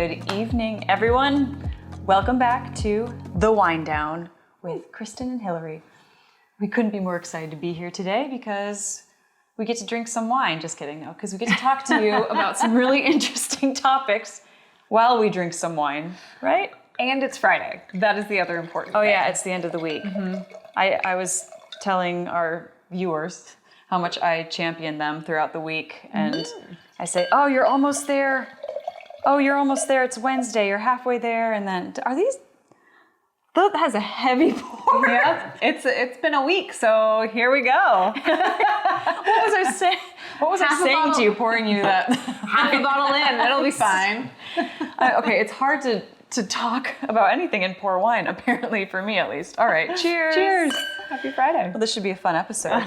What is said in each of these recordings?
Good evening, everyone. Welcome back to The Wine Down with Kristen and Hillary. We couldn't be more excited to be here today because we get to drink some wine. Just kidding, no, because we get to talk to you about some really interesting topics while we drink some wine, right? And it's Friday. That is the other important thing. Oh yeah, it's the end of the week. Mm-hmm. I was telling our viewers how much I champion them throughout the week, and I say, oh, you're almost there. Oh, you're almost there. It's Wednesday. You're halfway there. And then, are these? That has a heavy pour. Yeah, it's been a week, so here we go. What was I saying? What was I saying to you, pouring you that? Half a bottle in, it'll be fine. Okay, it's hard to talk about anything and pour wine, apparently, for me at least. All right, cheers. Cheers. Happy Friday. Well, this should be a fun episode.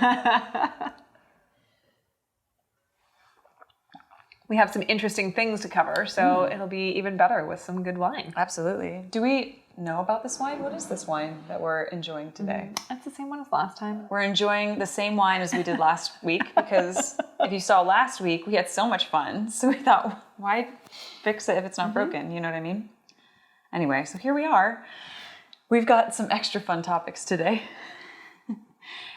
We have some interesting things to cover, so it'll be even better with some good wine. Absolutely. Do we know about this wine? What is this wine that we're enjoying today? It's the same one as last time. We're enjoying the same wine as we did last week because if you saw last week, we had so much fun. So we thought, why fix it if it's not broken? You know what I mean? Anyway, so here we are. We've got some extra fun topics today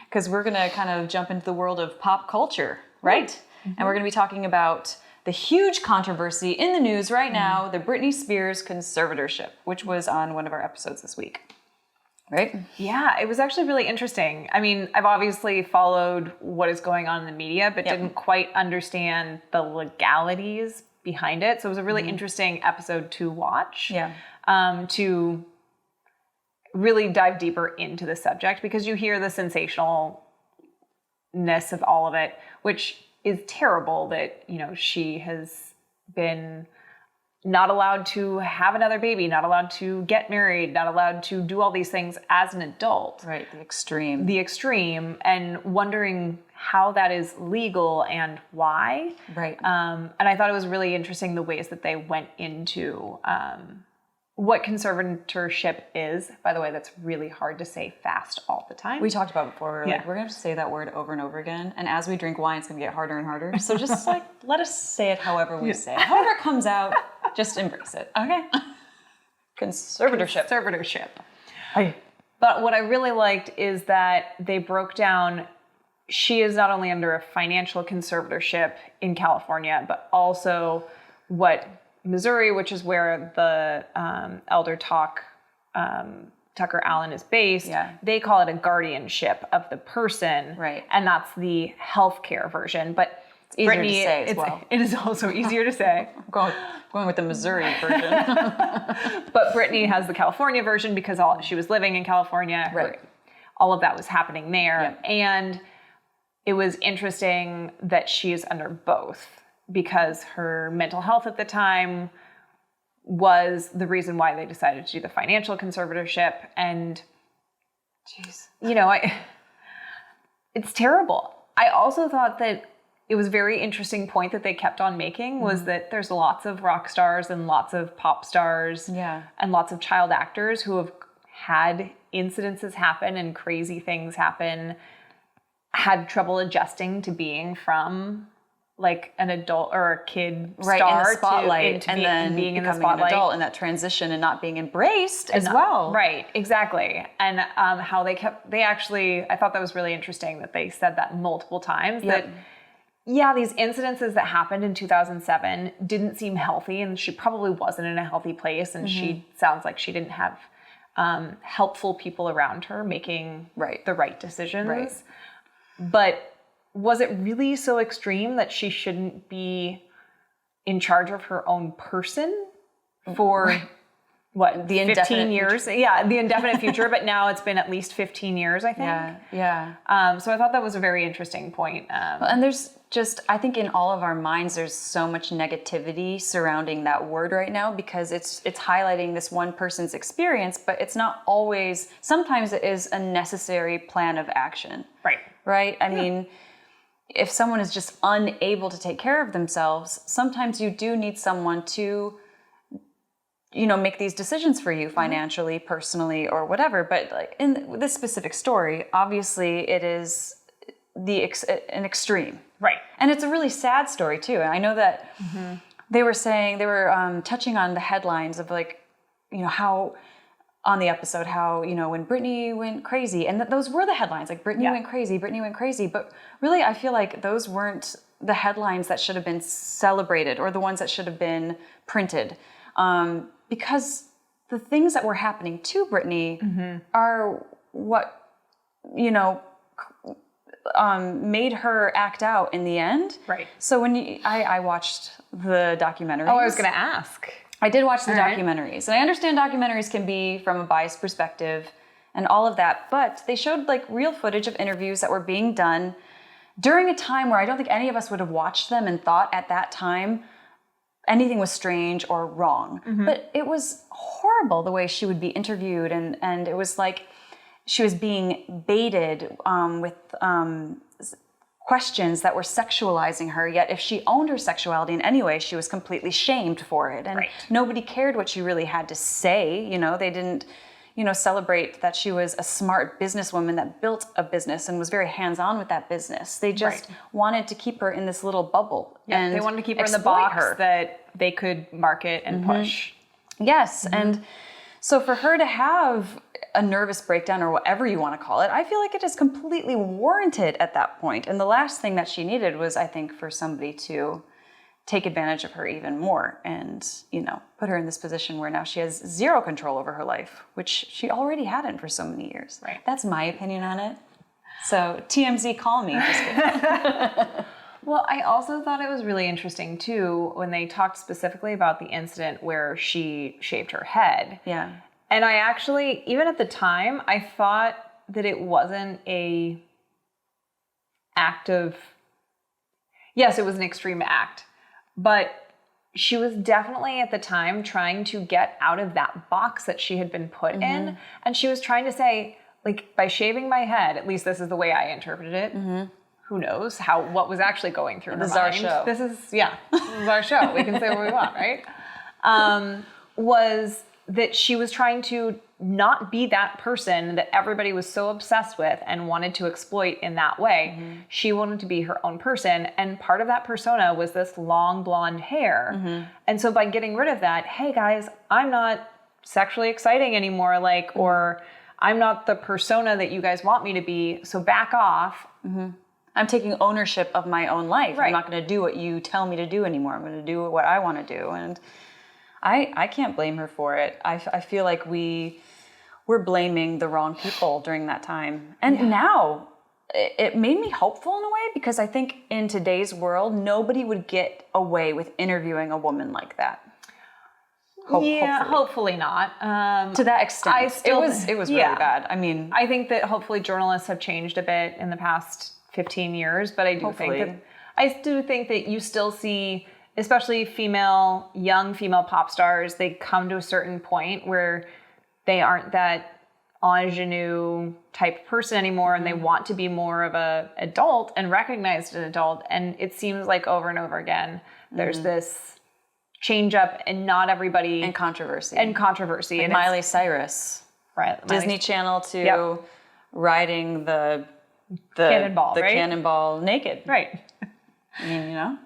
because we're going to kind of jump into the world of pop culture, right? Mm-hmm. And we're going to be talking about the huge controversy in the news right now, the Britney Spears conservatorship, which was on one of our episodes this week, right? Yeah, it was actually really interesting. I mean, I've obviously followed what is going on in the media, but didn't quite understand the legalities behind it. So it was a really interesting episode to watch, to really dive deeper into the subject, because you hear the sensationalness of all of it, which is terrible that, you know, she has been not allowed to have another baby, not allowed to get married, not allowed to do all these things as an adult. Right, the extreme. The extreme, and wondering how that is legal and why. Right. And I thought it was really interesting the ways that they went into what conservatorship is. By the way, that's really hard to say fast all the time. We talked about it before. We're like, we're going to say that word over and over again. And as we drink wine, it's going to get harder and harder. So just like, let us say it however we say it. However it comes out, just embrace it. Okay. Conservatorship. Conservatorship. Hey. But what I really liked is that they broke down, she is not only under a financial conservatorship in California, but also what Missouri, which is where the elder Tucker Allen is based, they call it a guardianship of the person. Right. And that's the healthcare version. But it's easier to say as well. It is also easier to say. going with the Missouri version. But Britney has the California version because she was living in California. Right. All of that was happening there. Yep. And it was interesting that she is under both, because her mental health at the time was the reason why they decided to do the financial conservatorship. And, you know, it's terrible. I also thought that it was a very interesting point that they kept on making was that there's lots of rock stars and lots of pop stars and lots of child actors who have had incidences happen and crazy things happen, had trouble adjusting to being from like an adult or a kid star in the spotlight, to and then being in the becoming spotlight, an adult, and that transition and not being embraced as well. Right, exactly. And how I thought that was really interesting that they said that multiple times, that these incidences that happened in 2007 didn't seem healthy, and she probably wasn't in a healthy place, and she sounds like she didn't have helpful people around her making the right decisions. Right. But was it really so extreme that she shouldn't be in charge of her own person for what, the 15 years? Future. Yeah, the indefinite future, but now it's been at least 15 years, I think. Yeah. So I thought that was a very interesting point. And there's just, I think in all of our minds, there's so much negativity surrounding that word right now because it's highlighting this one person's experience, but it's not always, sometimes it is a necessary plan of action. Right? I mean, if someone is just unable to take care of themselves, sometimes you do need someone to, make these decisions for you financially, personally, or whatever. But like in this specific story, obviously it is an extreme. Right. And it's a really sad story too. And I know that they were touching on the headlines of like, how on the episode, how, when Britney went crazy, and those were the headlines, like Britney went crazy, Britney went crazy. But really, I feel like those weren't the headlines that should have been celebrated or the ones that should have been printed. Because the things that were happening to Britney are what, made her act out in the end. Right. So when I watched the documentaries. Oh, I was going to ask. I did watch the documentaries. And I understand documentaries can be from a biased perspective and all of that, but they showed like real footage of interviews that were being done during a time where I don't think any of us would have watched them and thought at that time anything was strange or wrong. But it was horrible the way she would be interviewed, and it was like she was being baited with questions that were sexualizing her, yet if she owned her sexuality in any way, she was completely shamed for it. And nobody cared what she really had to say. They didn't, celebrate that she was a smart businesswoman that built a business and was very hands-on with that business. They just wanted to keep her in this little bubble. Yeah, and they wanted to keep her in the box that they could market and push. Yes, and so for her to have a nervous breakdown or whatever you want to call it, I feel like it is completely warranted at that point. And the last thing that she needed was, I think, for somebody to take advantage of her even more and, put her in this position where now she has zero control over her life, which she already hadn't for so many years. Right. That's my opinion on it. So TMZ, call me. Just kidding. Well, I also thought it was really interesting, too, when they talked specifically about the incident where she shaved her head. Yeah. And I actually, even at the time, I thought that it wasn't a act of, yes, it was an extreme act, but she was definitely at the time trying to get out of that box that she had been put in. And she was trying to say, like, by shaving my head, at least this is the way I interpreted it. Who knows what was actually going through her mind. This is our show. This is our show. We can say what we want, right? Was that she was trying to not be that person that everybody was so obsessed with and wanted to exploit in that way. She wanted to be her own person. And part of that persona was this long blonde hair. And so by getting rid of that, hey guys, I'm not sexually exciting anymore, or I'm not the persona that you guys want me to be. So back off. I'm taking ownership of my own life. Right. I'm not going to do what you tell me to do anymore. I'm going to do what I want to do. And I can't blame her for it. I feel like we're blaming the wrong people during that time. And now it made me hopeful in a way, because I think in today's world, nobody would get away with interviewing a woman like that. Hopefully not. To that extent. It was really bad. I mean, I think that hopefully journalists have changed a bit in the past 15 years, but I do think that you still see, especially young female pop stars, they come to a certain point where they aren't that ingenue type person anymore, and they want to be more of a adult and recognized an adult. And it seems like over and over again, there's this change up, and not everybody and controversy. Like and Miley Cyrus, right? Disney Channel to riding the cannonball, the right? Cannonball naked, right? I mean,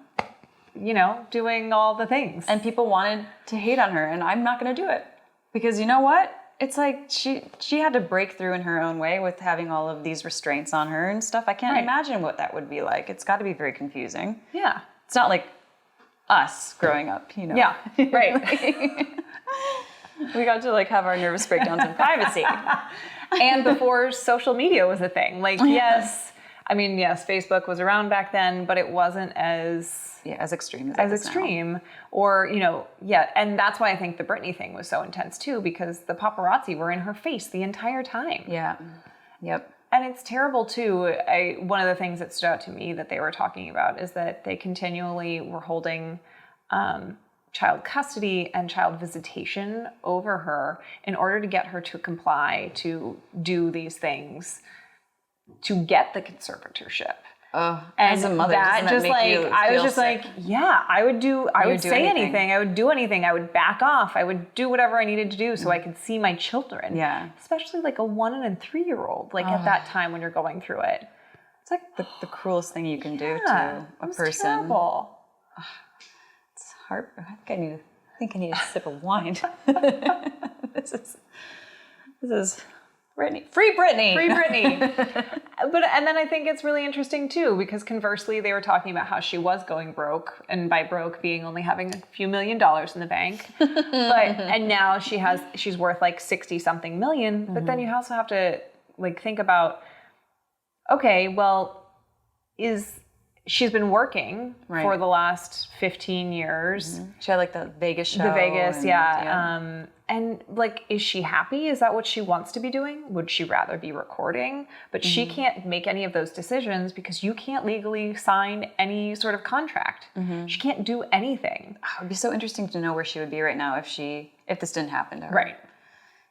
doing all the things. And people wanted to hate on her, and I'm not going to do it, because you know what? It's like she had to break through in her own way with having all of these restraints on her and stuff. I can't imagine what that would be like. It's got to be very confusing. Yeah. It's not like us growing up, Yeah, right. We got to have our nervous breakdowns in privacy. And before social media was a thing. Yes, Facebook was around back then, but it wasn't as extreme as extreme. Or, and that's why I think the Britney thing was so intense too, because the paparazzi were in her face the entire time. Yeah. Yep. And it's terrible too. One of the things that stood out to me that they were talking about is that they continually were holding child custody and child visitation over her in order to get her to comply to do these things to get the conservatorship. And as a mother, that just I was just sick? I would say anything. I would do anything. I would back off. I would do whatever I needed to do so I could see my children. Yeah. Especially a 1 and 3 year old, at that time when you're going through it. It's like the cruelest thing you can do to a person. Terrible. It's heart. I think I need a sip of wine. This is Britney. Free Britney. Free Britney. And then I think it's really interesting too, because conversely, they were talking about how she was going broke, and by broke being only having a few $1 million in the bank. And now she's worth like 60 something million. But then you also have to like think about, okay, well, she's been working for the last 15 years. She had like the Vegas show. The Vegas, yeah. And like, is she happy? Is that what she wants to be doing? Would she rather be recording? But she can't make any of those decisions because you can't legally sign any sort of contract. She can't do anything. Oh, it would be so interesting to know where she would be right now if this didn't happen to her. Right.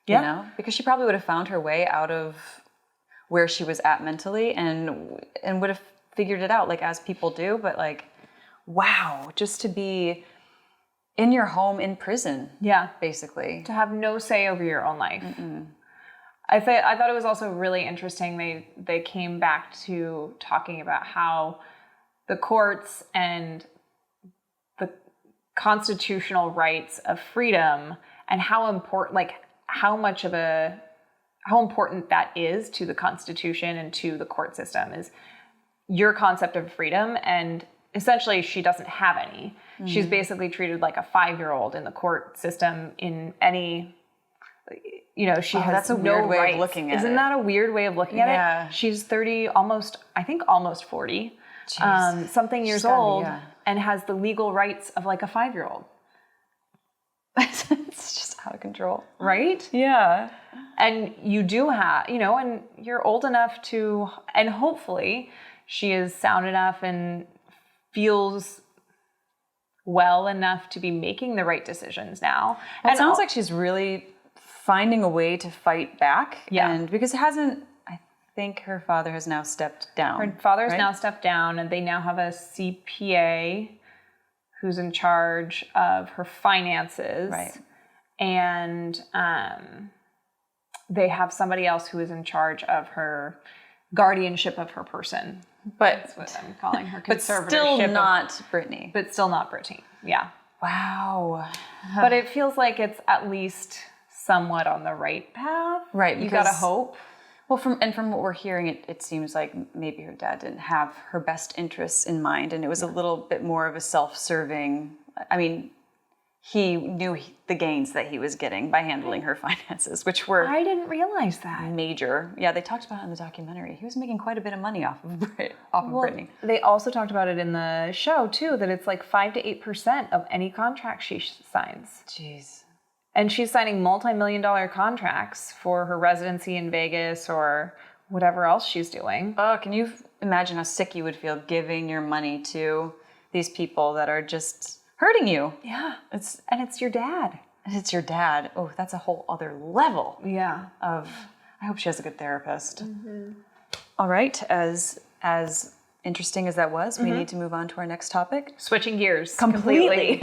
You know? Because she probably would have found her way out of where she was at mentally and would have figured it out, like as people do. But like, wow, just to be in your home in prison. Yeah. Basically. To have no say over your own life. I thought it was also really interesting. They came back to talking about how the courts and the constitutional rights of freedom and how important that is to the Constitution and to the court system is your concept of freedom. And essentially she doesn't have any. She's basically treated like a 5-year-old in the court system in any, she has that's a no weird way rights. of looking at Isn't it. that a weird way of looking at it? She's 30, almost 40, something years old, and has the legal rights of like a 5-year-old. It's just out of control. Right? Yeah. And you do have, and you're old enough to, and hopefully she is sound enough and feels well enough to be making the right decisions now. It sounds like she's really finding a way to fight back. Yeah. And because I think her father has now stepped down. Her father has now stepped down, and they now have a CPA who's in charge of her finances. Right. And they have somebody else who is in charge of her guardianship of her person. But that's what I'm calling her. But still not Britney. But still not Britney. Yeah. Wow. But it feels like it's at least somewhat on the right path. Right. You gotta hope. Well, from what we're hearing, it seems like maybe her dad didn't have her best interests in mind, and it was a little bit more of a self-serving. I mean, he knew the gains that he was getting by handling her finances, which were I didn't realize that. Major. Yeah, they talked about it in the documentary. He was making quite a bit of money off of Britney. They also talked about it in the show too, that it's like 5 to 8% of any contract she signs. Jeez. And she's signing multi-million-dollar contracts for her residency in Vegas or whatever else she's doing. Oh, can you imagine how sick you would feel giving your money to these people that are just hurting you? Yeah. It's your dad. And it's your dad. Oh, that's a whole other level. Yeah. I hope she has a good therapist. All right. As interesting as that was, we need to move on to our next topic. Switching gears. Completely.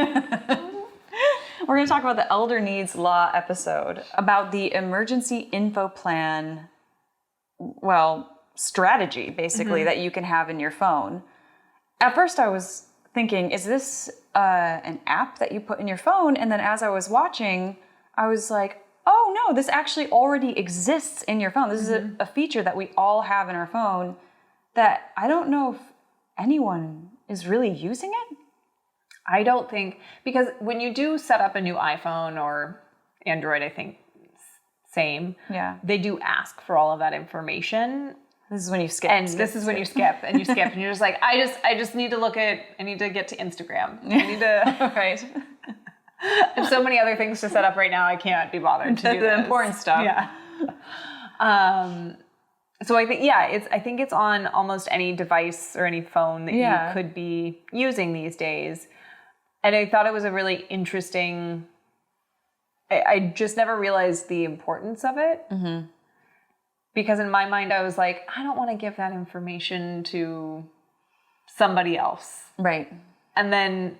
We're going to talk about the Elder Needs Law episode, about the emergency info plan, strategy, basically, that you can have in your phone. At first, I was thinking, is this an app that you put in your phone? And then as I was watching, I was like, oh no, this actually already exists in your phone. This is a feature that we all have in our phone that I don't know if anyone is really using it. I don't think, because when you do set up a new iPhone or Android, I think same. Yeah. They do ask for all of that information. This is when you skip. And this is when you skip and you're just like, I just need to I need to get to Instagram. I need to, right. I have so many other things to set up right now. I can't be bothered to do the this. important stuff. Yeah. So I think it's on almost any device or any phone that you could be using these days. And I thought it was a really interesting, I just never realized the importance of it. Mm-hmm. Because in my mind, I was like, I don't want to give that information to somebody else. Right. And then,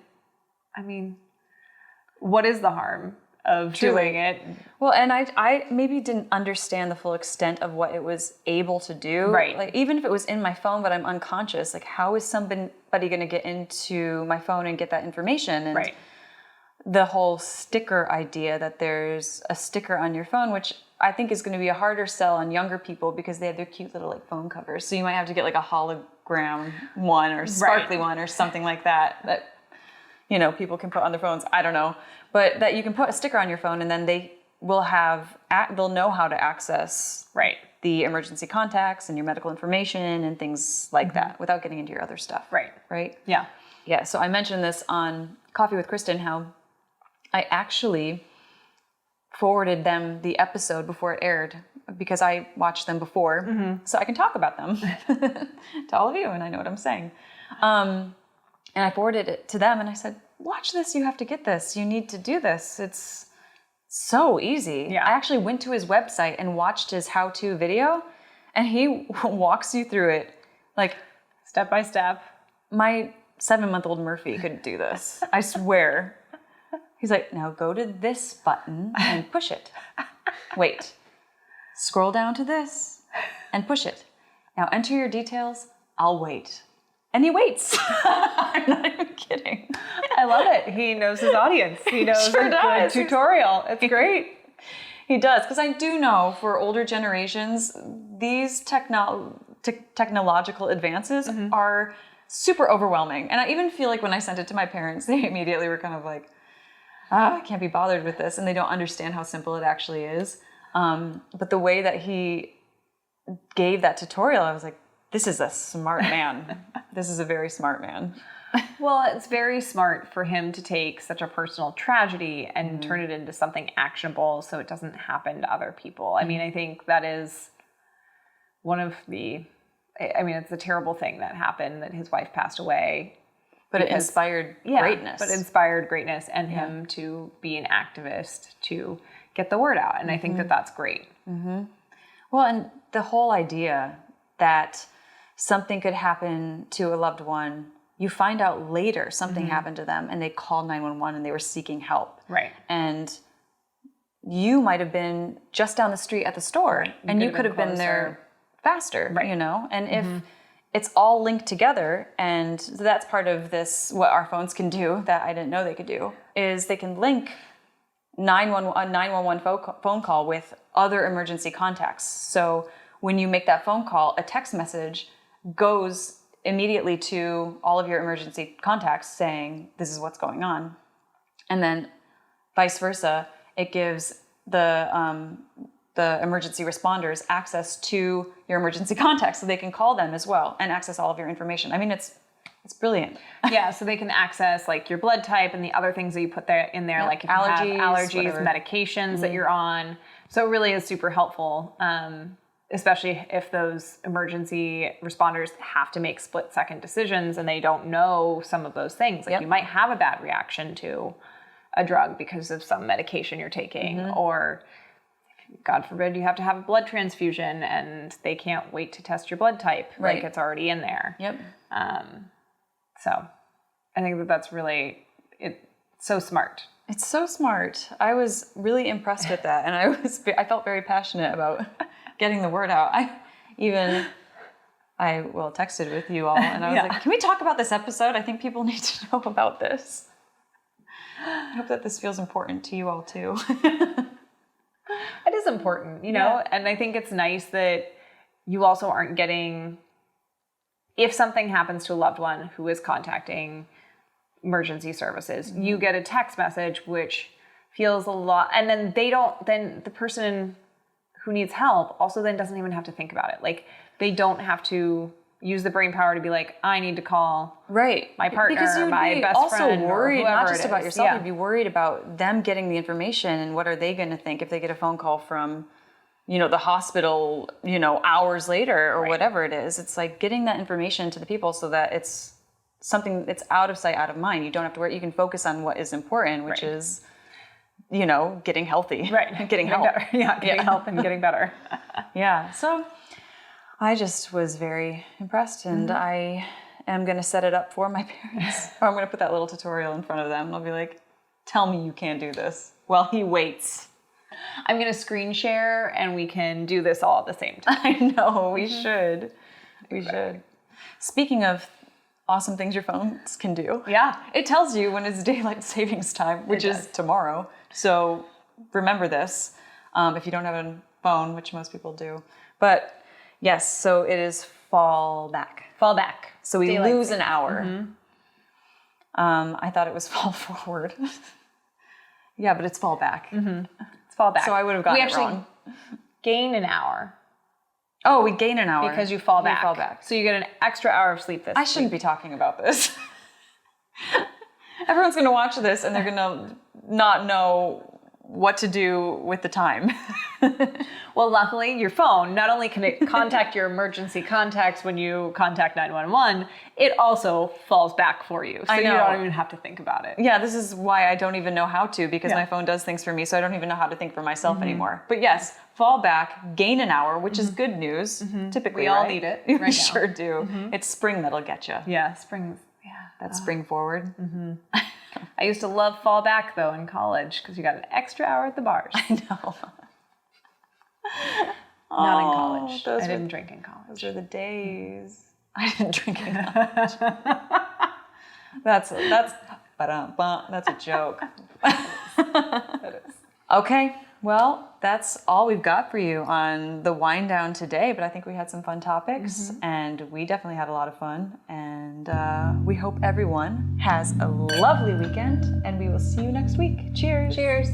I mean, what is the harm of doing it? Well, and I maybe didn't understand the full extent of what it was able to do. Right. Like, even if it was in my phone, but I'm unconscious, like, how is somebody going to get into my phone and get that information? And right. the whole sticker idea, that there's a sticker on your phone, which I think is going to be a harder sell on younger people because they have their cute little like phone covers. So you might have to get like a hologram one or sparkly one or something like that people can put on their phones. I don't know, but that you can put a sticker on your phone and then they will they'll know how to access the emergency contacts and your medical information and things like that without getting into your other stuff. Right. Yeah. Yeah. So I mentioned this on Coffee with Kristen, how I actually forwarded them the episode before it aired because I watched them before, so I can talk about them to all of you, and I know what I'm saying. And I forwarded it to them, and I said, "Watch this. You have to get this. You need to do this. It's so easy." Yeah. I actually went to his website and watched his how-to video, and he walks you through it like step by step. My 7-month-old Murphy couldn't do this. I swear. He's like, "Now go to this button and push it. Wait. Scroll down to this and push it. Now enter your details. I'll wait." And he waits. I'm not even kidding. I love it. He knows his audience. He knows a good tutorial. It's great. He does, because I do know for older generations, these technological advances are super overwhelming. And I even feel like when I sent it to my parents, they immediately were kind of like, I can't be bothered with this. And they don't understand how simple it actually is. But the way that he gave that tutorial, I was like, this is a smart man. This is a very smart man. Well, it's very smart for him to take such a personal tragedy and turn it into something actionable so it doesn't happen to other people. I mean, I think that is one of it's a terrible thing that happened, that his wife passed away. But it inspired greatness. But inspired greatness and him to be an activist, to get the word out. And I think that that's great. Well, and the whole idea that something could happen to a loved one, you find out later something happened to them and they called 911 and they were seeking help. Right. And you might have been just down the street at the store and you could have been there faster, And if it's all linked together, and that's part of this, what our phones can do that I didn't know they could do, is they can link a 911 phone call with other emergency contacts. So when you make that phone call, a text message goes immediately to all of your emergency contacts saying, this is what's going on. And then vice versa, it gives the emergency responders access to your emergency contacts so they can call them as well and access all of your information. I mean, it's brilliant. Yeah, so they can access like your blood type and the other things that you put in there, like if allergies, you have allergies, whatever. Medications that you're on. So it really is super helpful, especially if those emergency responders have to make split-second decisions and they don't know some of those things. Like you might have a bad reaction to a drug because of some medication you're taking, or God forbid you have to have a blood transfusion and they can't wait to test your blood type. Right. Like it's already in there. Yep. So I think that's really, it's so smart. It's so smart. I was really impressed with that. And I felt very passionate about getting the word out. I texted with you all and I was like, can we talk about this episode? I think people need to know about this. I hope that this feels important to you all too. It is important, and I think it's nice that you also aren't getting, if something happens to a loved one who is contacting emergency services, you get a text message which feels a lot, and then then the person who needs help also then doesn't even have to think about it. Like they don't have to use the brain power to be like, I need to call my partner, because you'd my be best also friend, worried, or whoever not just it about is. yourself, you'd be worried about them getting the information and what are they going to think if they get a phone call from, the hospital, hours later or whatever it is. It's like getting that information to the people so that it's something that's out of sight, out of mind. You don't have to worry. You can focus on what is important, which is, getting healthy. Right. Getting help. Better. Yeah, getting help and getting better. Yeah. So I just was very impressed, and I am going to set it up for my parents. Or I'm going to put that little tutorial in front of them, and I'll be like, tell me you can't do this while he waits. I'm going to screen share, and we can do this all at the same time. I know, we should. We should. Speaking of awesome things your phones can do. Yeah. It tells you when it's daylight savings time, which is tomorrow. So remember this if you don't have a phone, which most people do. But yes, so it is fall back. Fall back. So we Daylight lose an savings. hour. I thought it was fall forward. Yeah, but it's fall back. It's fall back. So I would have gotten it wrong. Gain an hour Oh, we gain an hour. because you fall back. You fall back. So you get an extra hour of sleep this I shouldn't be talking about this. Everyone's going to watch this and they're going to not know what to do with the time. Well, luckily, your phone, not only can it contact your emergency contacts when you contact 911, it also falls back for you. So I you know. don't even have to think about it. Yeah, this is why I don't even know how to, because Yeah. my phone does things for me, so I don't even know how to think for myself anymore. But yes, fall back, gain an hour, which is good news, typically, We all right? need it We right now. sure do. It's spring that'll get you. Yeah, spring. Yeah. That's spring forward. I used to love fall back, though, in college, because you got an extra hour at the bars. No. Not in college. those I were- didn't drink in college. Those are the days. I didn't drink enough. That's a joke. That is. Okay, well, that's all we've got for you on the wind down today, but I think we had some fun topics and we definitely had a lot of fun, and we hope everyone has a lovely weekend, and we will see you next week. Cheers. Cheers.